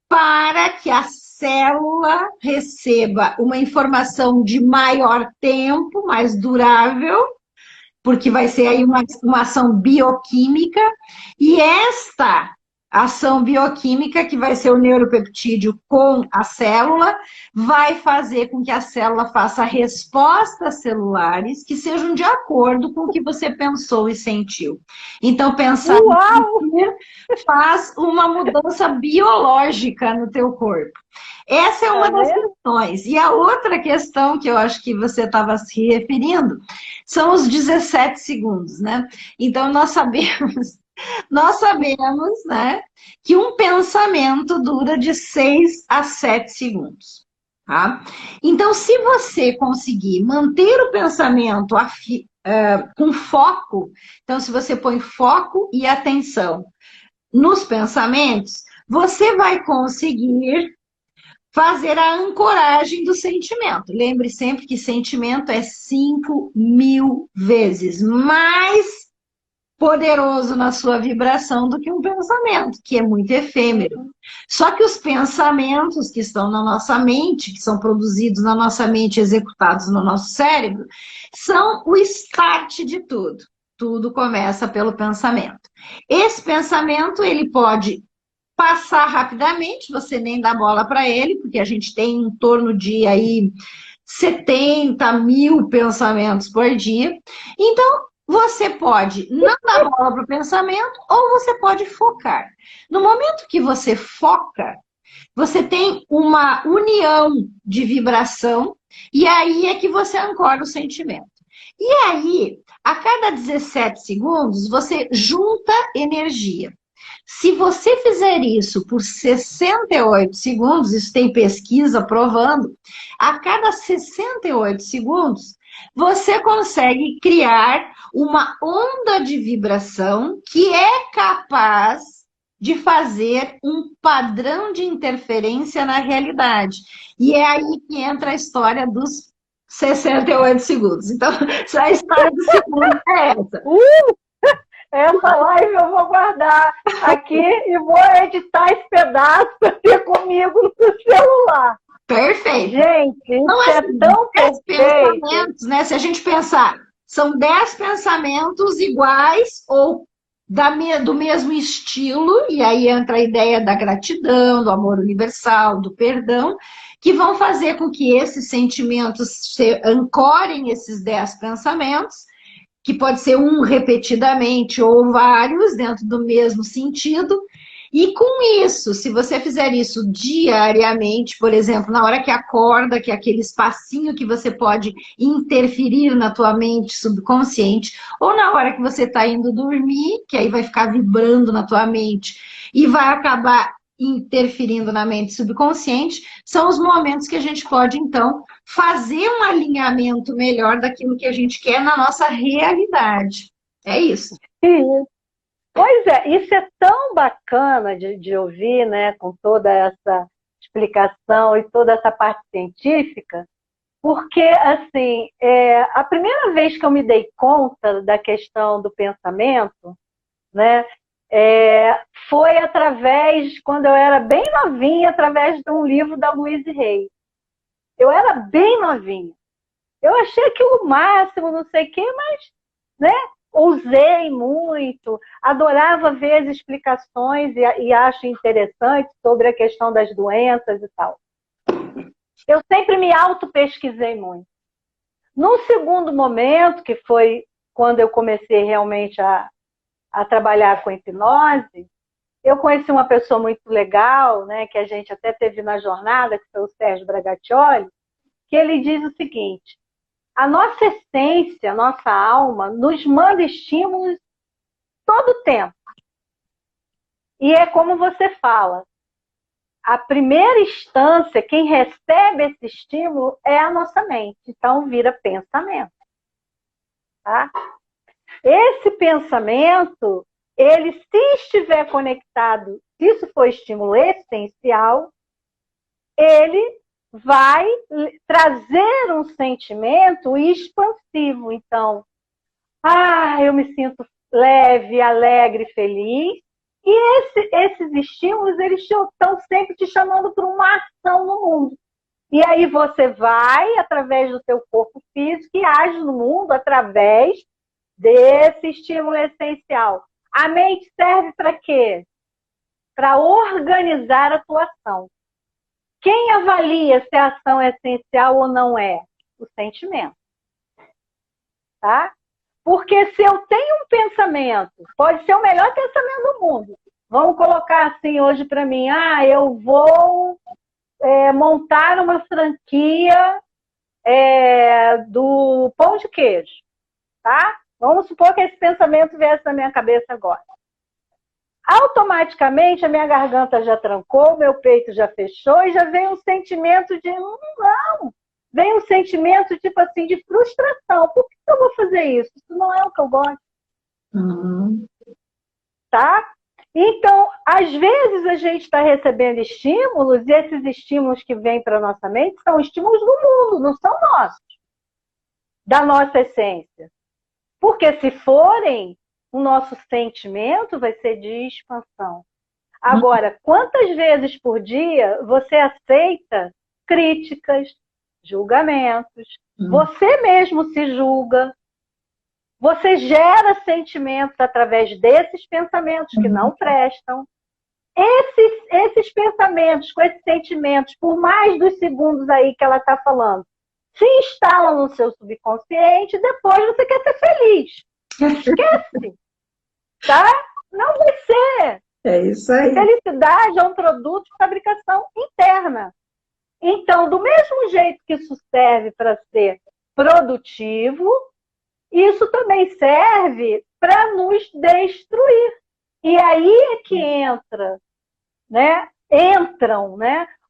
para que a célula receba uma informação de maior tempo, mais durável, porque vai ser aí uma ação bioquímica, e esta ação bioquímica, que vai ser o neuropeptídeo com a célula, vai fazer com que a célula faça respostas celulares que sejam de acordo com o que você pensou e sentiu. Então, pensar faz uma mudança biológica no teu corpo. Essa é uma das questões. E a outra questão que eu acho que você estava se referindo são os 17 segundos, né? Então, nós sabemos, né, que um pensamento dura de 6 a 7 segundos. Tá? Então, se você conseguir manter o pensamento com foco, então, se você põe foco e atenção nos pensamentos, você vai conseguir fazer a ancoragem do sentimento. Lembre sempre que sentimento é 5.000 vezes mais poderoso na sua vibração do que um pensamento, que é muito efêmero. Só que os pensamentos que estão na nossa mente, que são produzidos na nossa mente, executados no nosso cérebro, são o start de tudo. Tudo começa pelo pensamento. Esse pensamento, ele pode passar rapidamente, você nem dá bola para ele, porque a gente tem em torno de aí 70.000 pensamentos por dia. Então, você pode não dar bola para o pensamento ou você pode focar. No momento que você foca, você tem uma união de vibração e aí é que você ancora o sentimento. E aí, a cada 17 segundos, você junta energia. Se você fizer isso por 68 segundos, isso tem pesquisa provando, a cada 68 segundos, você consegue criar uma onda de vibração que é capaz de fazer um padrão de interferência na realidade. E é aí que entra a história dos 68 segundos. Então, a história do segundo é essa. Essa live eu vou guardar aqui e vou editar esse pedaço para ter comigo no celular. Perfeito. Gente, isso é tão perfeito. Pensamentos, né? Se a gente pensar, são 10 pensamentos iguais ou do mesmo estilo, e aí entra a ideia da gratidão, do amor universal, do perdão, que vão fazer com que esses sentimentos se ancorem esses 10 pensamentos, que pode ser um repetidamente ou vários dentro do mesmo sentido. E com isso, se você fizer isso diariamente, por exemplo, na hora que acorda, que é aquele espacinho que você pode interferir na tua mente subconsciente, ou na hora que você está indo dormir, que aí vai ficar vibrando na tua mente e vai acabar interferindo na mente subconsciente, são os momentos que a gente pode, então, fazer um alinhamento melhor daquilo que a gente quer na nossa realidade. É isso. Sim. Pois é, isso é tão bacana de ouvir, né, com toda essa explicação e toda essa parte científica, porque, assim, a primeira vez que eu me dei conta da questão do pensamento, né, foi através, quando eu era bem novinha, através de um livro da Louise Hay. Eu era bem novinha. Eu achei aquilo o máximo, não sei o quê, mas, né, usei muito, adorava ver as explicações e acho interessante sobre a questão das doenças e tal. Eu sempre me auto-pesquisei muito. Num segundo momento, que foi quando eu comecei realmente a trabalhar com hipnose, eu conheci uma pessoa muito legal, né, que a gente até teve na jornada, que foi o Sérgio Bragatioli, que ele diz o seguinte: a nossa essência, a nossa alma, nos manda estímulos todo o tempo. E é como você fala, a primeira instância, quem recebe esse estímulo é a nossa mente. Então, vira pensamento. Tá? Esse pensamento, ele, se estiver conectado, se isso for estímulo essencial, ele vai trazer um sentimento expansivo. Então, eu me sinto leve, alegre, feliz. E esses estímulos, eles estão sempre te chamando para uma ação no mundo. E aí você vai, através do seu corpo físico, e age no mundo através desse estímulo essencial. A mente serve para quê? Para organizar a tua ação. Quem avalia se a ação é essencial ou não é? O sentimento. Tá? Porque se eu tenho um pensamento, pode ser o melhor pensamento do mundo. Vamos colocar assim hoje para mim, eu vou montar uma franquia do pão de queijo. Tá? Vamos supor que esse pensamento viesse na minha cabeça agora. Automaticamente a minha garganta já trancou, meu peito já fechou e já vem um sentimento de não. Vem um sentimento tipo assim de frustração. Por que eu vou fazer isso? Isso não é o que eu gosto. Uhum. Tá? Então, às vezes a gente está recebendo estímulos, e esses estímulos que vêm para a nossa mente são estímulos do mundo, não são nossos, da nossa essência. Porque se forem, o nosso sentimento vai ser de expansão. Agora, quantas vezes por dia você aceita críticas, julgamentos, você mesmo se julga, você gera sentimentos através desses pensamentos que não prestam. Esses pensamentos, com esses sentimentos, por mais dos segundos aí que ela está falando, se instalam no seu subconsciente, depois você quer ser feliz. Esquece. Tá? Não vai ser. É isso aí. Felicidade é um produto de fabricação interna. Então, do mesmo jeito que isso serve para ser produtivo, isso também serve para nos destruir. E aí é que entram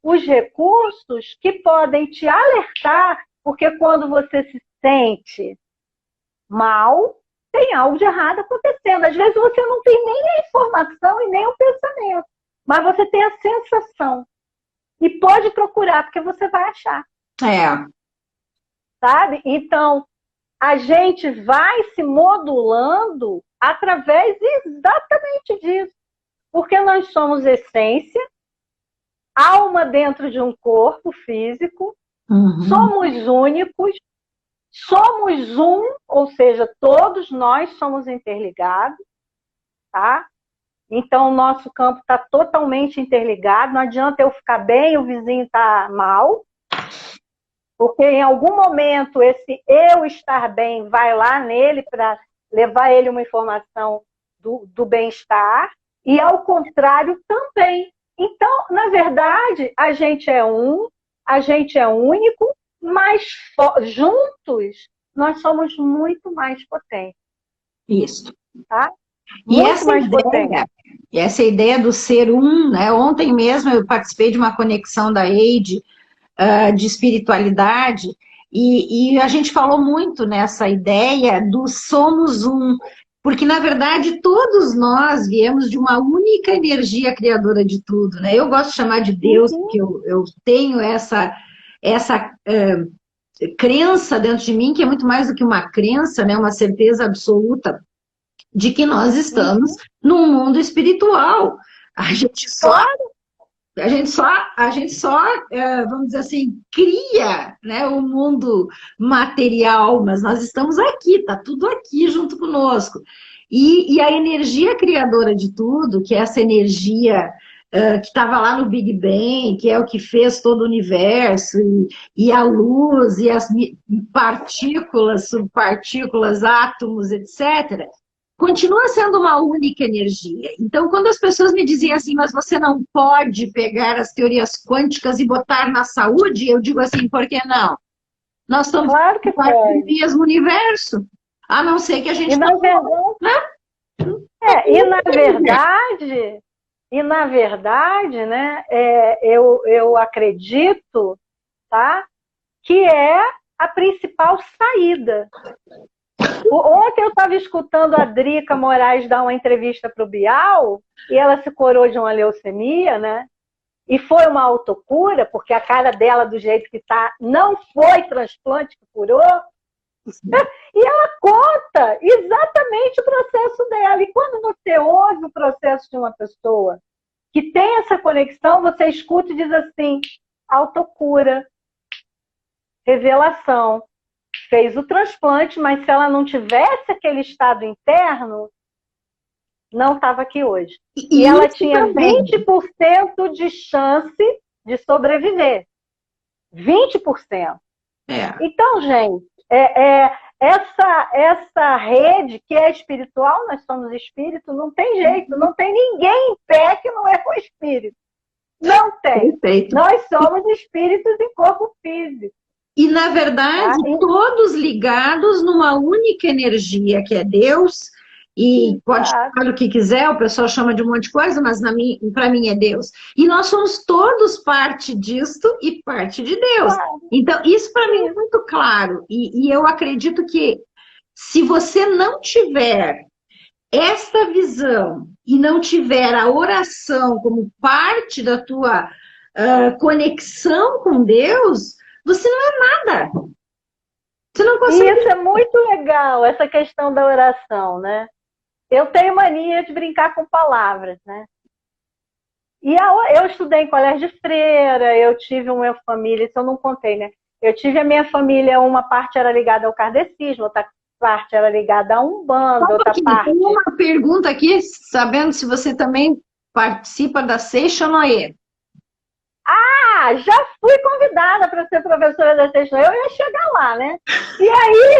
os recursos que podem te alertar, porque quando você se sente mal, tem algo de errado acontecendo. Às vezes você não tem nem a informação e nem o pensamento, mas você tem a sensação. E pode procurar, porque você vai achar. Sabe? Então, a gente vai se modulando através exatamente disso. Porque nós somos essência, alma dentro de um corpo físico, somos únicos, somos um, ou seja, todos nós somos interligados, tá? Então, o nosso campo está totalmente interligado, não adianta eu ficar bem e o vizinho tá mal, porque em algum momento esse eu estar bem vai lá nele para levar ele uma informação do bem-estar, e ao contrário também. Então, na verdade, a gente é um, a gente é único, mas juntos nós somos muito mais potentes. Isso. Tá? E essa ideia do ser um, né? Ontem mesmo eu participei de uma conexão da EIDE, de espiritualidade, e a gente falou muito nessa ideia do somos um, porque na verdade todos nós viemos de uma única energia criadora de tudo, né? Eu gosto de chamar de Deus, porque eu tenho essa crença dentro de mim, que é muito mais do que uma crença, né? Uma certeza absoluta de que nós estamos num mundo espiritual. A gente só, vamos dizer assim, cria, né, o mundo material, mas nós estamos aqui, está tudo aqui junto conosco. E a energia criadora de tudo, que é essa energia que estava lá no Big Bang, que é o que fez todo o universo, e a luz, e as partículas, subpartículas, átomos, etc., continua sendo uma única energia. Então, quando as pessoas me diziam assim, mas você não pode pegar as teorias quânticas e botar na saúde, eu digo assim, por que não? Nós estamos no mesmo universo, a não ser que a gente... E na verdade, né, eu acredito, tá, que é a principal saída. Ontem eu estava escutando a Drica Moraes dar uma entrevista para o Bial, e ela se curou de uma leucemia, né? E foi uma autocura, porque a cara dela, do jeito que está, não foi transplante que curou. E ela conta exatamente o processo dela. E quando você ouve o processo de uma pessoa que tem essa conexão, você escuta e diz assim, autocura, revelação. Fez o transplante, mas se ela não tivesse aquele estado interno, não estava aqui hoje. E ela tinha 20% de chance de sobreviver. 20%. Então, gente, essa rede que é espiritual, nós somos espírito, não tem jeito, não tem ninguém em pé que não é um espírito. Não tem. Perfeito. Nós somos espíritos em corpo físico. E, na verdade, todos ligados numa única energia, que é Deus, e pode chamar o que quiser, o pessoal chama de um monte de coisa, mas para mim é Deus. E nós somos todos parte disto e parte de Deus. Então, isso para mim é muito claro. E eu acredito que se você não tiver esta visão e não tiver a oração como parte da tua conexão com Deus, você não é nada. Você não consegue. E isso é muito legal, essa questão da oração, né? Eu tenho mania de brincar com palavras, né? E eu estudei em colégio de freira, eu tive uma família, isso eu não contei, né? Eu tive a minha família, uma parte era ligada ao kardecismo, outra parte era ligada a Umbanda, outra parte... Tem uma pergunta aqui, sabendo se você também participa da Seixonoye. Ah, já fui convidada para ser professora da Seixonoye, eu ia chegar lá, né? E aí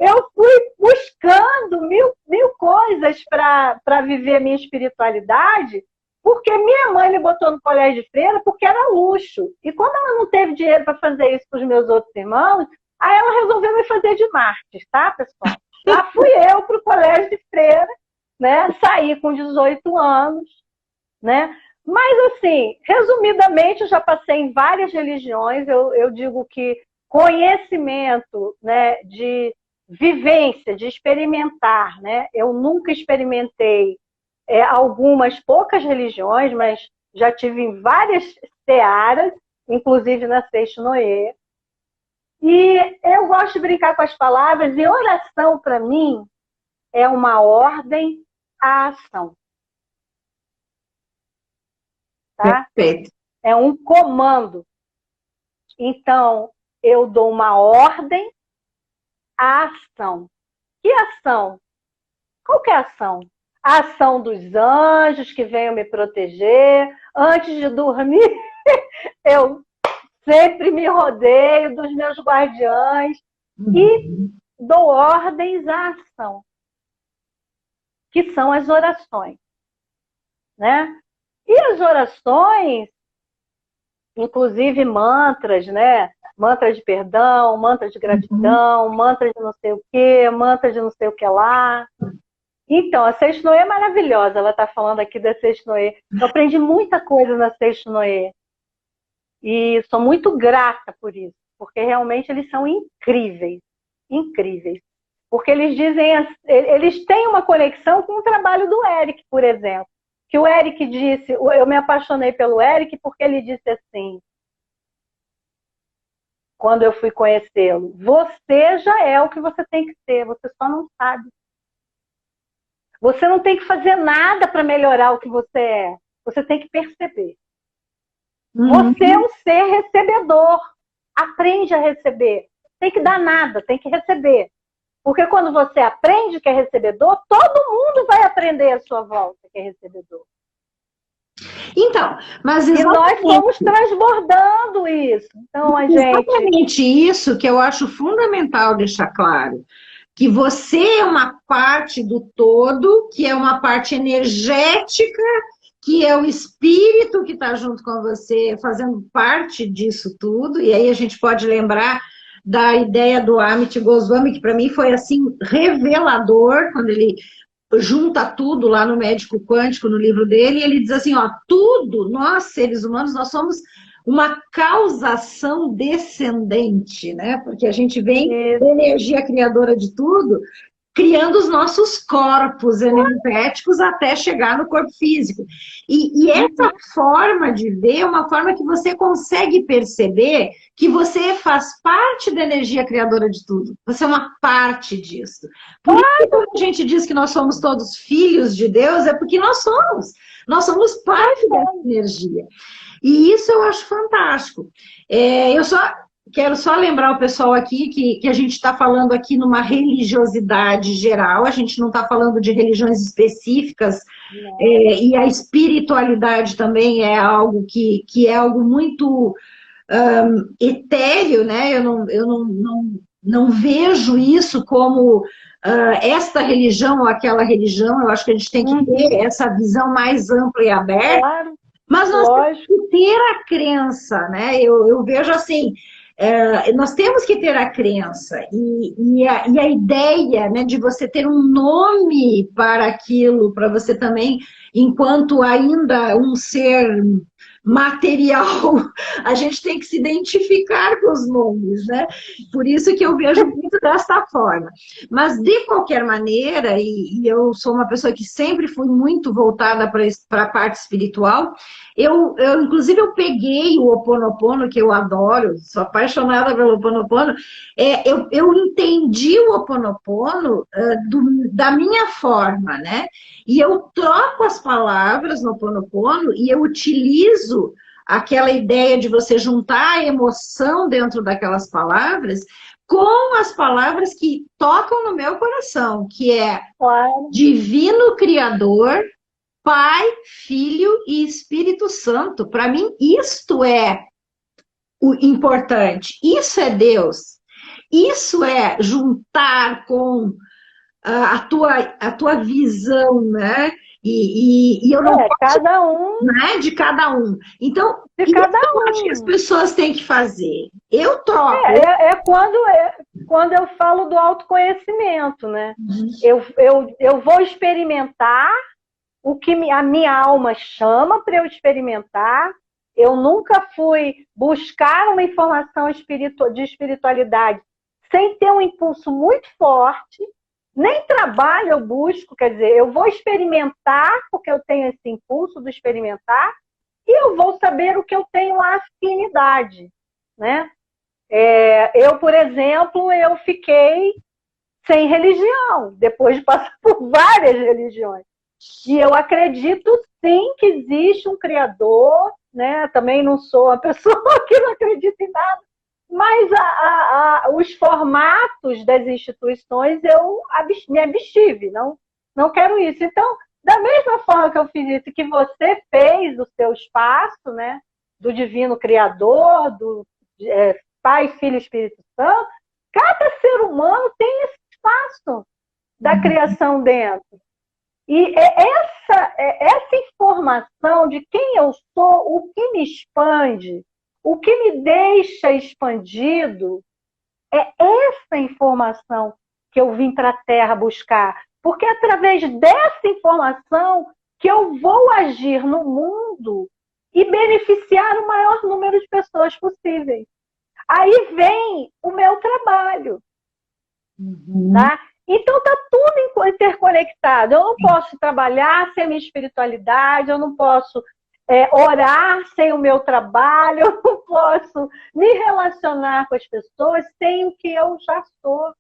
eu fui buscando mil coisas para viver a minha espiritualidade, porque minha mãe me botou no colégio de freira porque era luxo. E quando ela não teve dinheiro para fazer isso para os meus outros irmãos, aí ela resolveu me fazer de mártir, tá, pessoal? Lá fui eu para o colégio de freira, né? Saí com 18 anos, né? Mas, assim, resumidamente, eu já passei em várias religiões. Eu digo que conhecimento, né, de vivência, de experimentar, né? Eu nunca experimentei algumas poucas religiões, mas já tive em várias searas, inclusive na Seixonoye. E eu gosto de brincar com as palavras, e oração, para mim, é uma ordem à ação. Tá? Perfeito. É um comando. Então, eu dou uma ordem à ação. Que ação? Qual que é a ação? A ação dos anjos que venham me proteger. Antes de dormir, eu sempre me rodeio dos meus guardiães e dou ordens à ação, que são as orações, né? E as orações, inclusive mantras, né? Mantra de perdão, mantra de gratidão, mantra de não sei o quê, mantra de não sei o que lá. Então, a Seixonoye é maravilhosa, ela está falando aqui da Seixonoye. Eu aprendi muita coisa na Seixonoye. E sou muito grata por isso, porque realmente eles são incríveis, incríveis. Porque eles dizem, eles têm uma conexão com o trabalho do Eric, por exemplo. Que o Eric disse, eu me apaixonei pelo Eric porque ele disse assim, quando eu fui conhecê-lo, você já é o que você tem que ser, você só não sabe. Você não tem que fazer nada para melhorar o que você é, você tem que perceber. Você é um ser recebedor, aprende a receber, tem que dar nada, tem que receber. Porque quando você aprende que é recebedor, todo mundo vai aprender à sua volta que é recebedor. Então, mas e nós fomos transbordando isso. Então, a gente... Exatamente isso que eu acho fundamental deixar claro. Que você é uma parte do todo, que é uma parte energética, que é o espírito que está junto com você, fazendo parte disso tudo. E aí a gente pode lembrar da ideia do Amit Goswami, que para mim foi assim revelador, quando ele junta tudo lá no Médico Quântico, no livro dele, e ele diz assim, ó, tudo, nós seres humanos, nós somos uma causação descendente, né? Porque a gente vem da energia criadora de tudo, criando os nossos corpos energéticos até chegar no corpo físico. E essa forma de ver é uma forma que você consegue perceber que você faz parte da energia criadora de tudo. Você é uma parte disso. Por isso que quando a gente diz que nós somos todos filhos de Deus, é porque nós somos. Nós somos parte dessa energia. E isso eu acho fantástico. Eu quero só lembrar o pessoal aqui que a gente está falando aqui numa religiosidade geral, a gente não está falando de religiões específicas, e a espiritualidade também é algo que é algo muito etéreo, né? Eu não vejo isso como esta religião ou aquela religião, eu acho que a gente tem que ter essa visão mais ampla e aberta, Claro, mas nós temos que ter a crença, né? Eu vejo assim, nós temos que ter a crença e a ideia, né, de você ter um nome para aquilo, para você também, enquanto ainda um ser material, a gente tem que se identificar com os nomes, né? Por isso que eu vejo muito dessa forma. Mas, de qualquer maneira, e eu sou uma pessoa que sempre fui muito voltada para a parte espiritual, inclusive, eu peguei o Ho Oponopono, que eu adoro, sou apaixonada pelo Ho Oponopono, eu entendi o Ho Oponopono da minha forma, né? E eu troco as palavras no Ho Oponopono e eu utilizo aquela ideia de você juntar a emoção dentro daquelas palavras com as palavras que tocam no meu coração, que é Divino Criador, Pai, Filho e Espírito Santo. Para mim, isto é o importante. Isso é Deus. Isso é juntar com a tua visão, né? E eu não posso, cada um, né? De cada um. Então, de cada um. Eu acho que as pessoas têm que fazer. Eu troco. Quando eu falo do autoconhecimento, né? Eu vou experimentar o que a minha alma chama para eu experimentar. Eu nunca fui buscar uma informação de espiritualidade sem ter um impulso muito forte. Nem trabalho eu busco, quer dizer, eu vou experimentar, porque eu tenho esse impulso do experimentar, e eu vou saber o que eu tenho a afinidade, né? Eu, por exemplo, eu fiquei sem religião, depois de passar por várias religiões. E eu acredito, sim, que existe um Criador, né? Também não sou uma pessoa que não acredita em nada, mas os formatos das instituições eu me abstive, não quero isso. Então, da mesma forma que eu fiz isso, que você fez o seu espaço, né, do Divino Criador, do Pai, Filho e Espírito Santo, cada ser humano tem esse espaço da criação dentro. E essa informação de quem eu sou, o que me expande, o que me deixa expandido, é essa informação que eu vim para a Terra buscar. Porque é através dessa informação que eu vou agir no mundo e beneficiar o maior número de pessoas possíveis. Aí vem o meu trabalho. Tá? Então está tudo interconectado. Eu não posso trabalhar sem a minha espiritualidade, eu não posso orar sem o meu trabalho, eu não posso me relacionar com as pessoas sem o que eu já sou.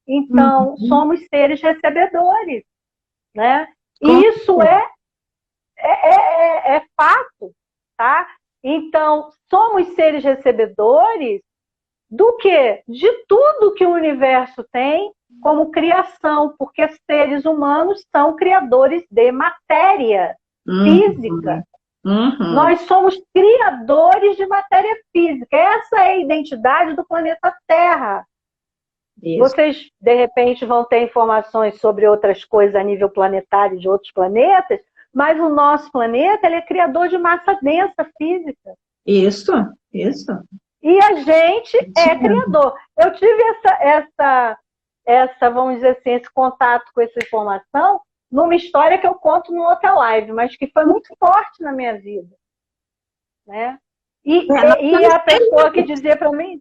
Então, somos seres recebedores, né? E isso é fato, tá? Então, somos seres recebedores do quê? De tudo que o universo tem como criação, porque seres humanos são criadores de matéria física. Nós somos criadores de matéria física. Essa é a identidade do planeta Terra. Isso. Vocês, de repente, vão ter informações sobre outras coisas a nível planetário de outros planetas, mas o nosso planeta ele é criador de massa densa física. Isso. E a gente é criador. Eu tive vamos dizer assim, esse contato com essa informação numa história que eu conto numa outra live, mas que foi muito forte na minha vida. Né? E a pessoa que dizia para mim,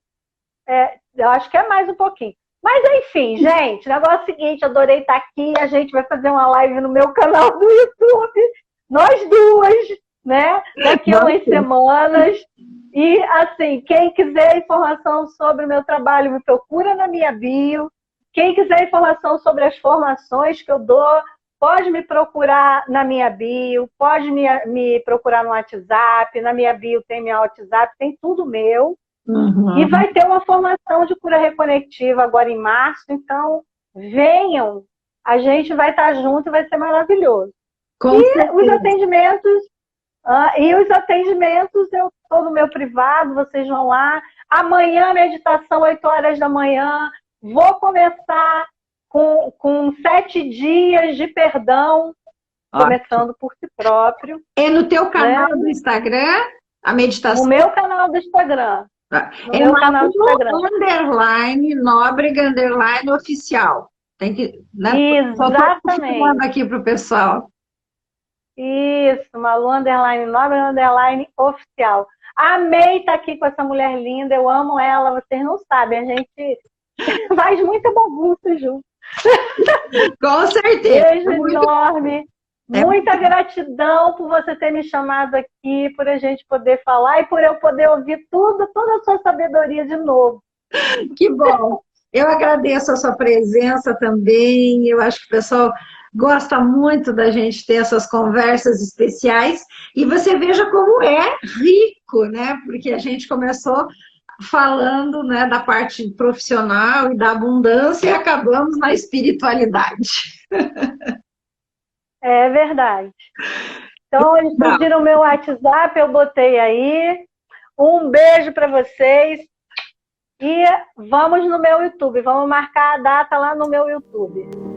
eu acho que é mais um pouquinho. Mas, enfim, gente, o negócio é o seguinte, adorei estar aqui, a gente vai fazer uma live no meu canal do YouTube, nós duas, né? Daqui a umas semanas. E, assim, quem quiser informação sobre o meu trabalho, me procura na minha bio. Quem quiser informação sobre as formações que eu dou, pode me procurar na minha bio, pode me procurar no WhatsApp. Na minha bio tem meu WhatsApp, tem tudo meu. E vai ter uma formação de cura reconectiva agora em março, então venham, a gente vai estar junto e vai ser maravilhoso. Os atendimentos eu estou no meu privado, vocês vão lá. Amanhã, meditação, 8 horas da manhã, vou começar com 7 dias de perdão, começando por si próprio. É no teu canal do Instagram, a meditação? No meu canal do Instagram. É no canal do Instagram. _ Nóbrega _ oficial. Tem que, né? Exatamente. Só aqui para o pessoal. Isso, Malu Underline Nobre Underline Oficial. Amei estar aqui com essa mulher linda, eu amo ela, vocês não sabem, a gente faz muita bagunça junto. Com certeza. Beijo enorme. Muita gratidão por você ter me chamado aqui, por a gente poder falar e por eu poder ouvir toda a sua sabedoria de novo. Que bom. Eu agradeço a sua presença também. Eu acho que o pessoal gosta muito da gente ter essas conversas especiais. E você veja como é rico, né? Porque a gente começou falando, né, da parte profissional e da abundância e acabamos na espiritualidade. É verdade. Então, eles pediram o meu WhatsApp, eu botei aí. Um beijo para vocês. E vamos no meu YouTube, vamos marcar a data lá no meu YouTube.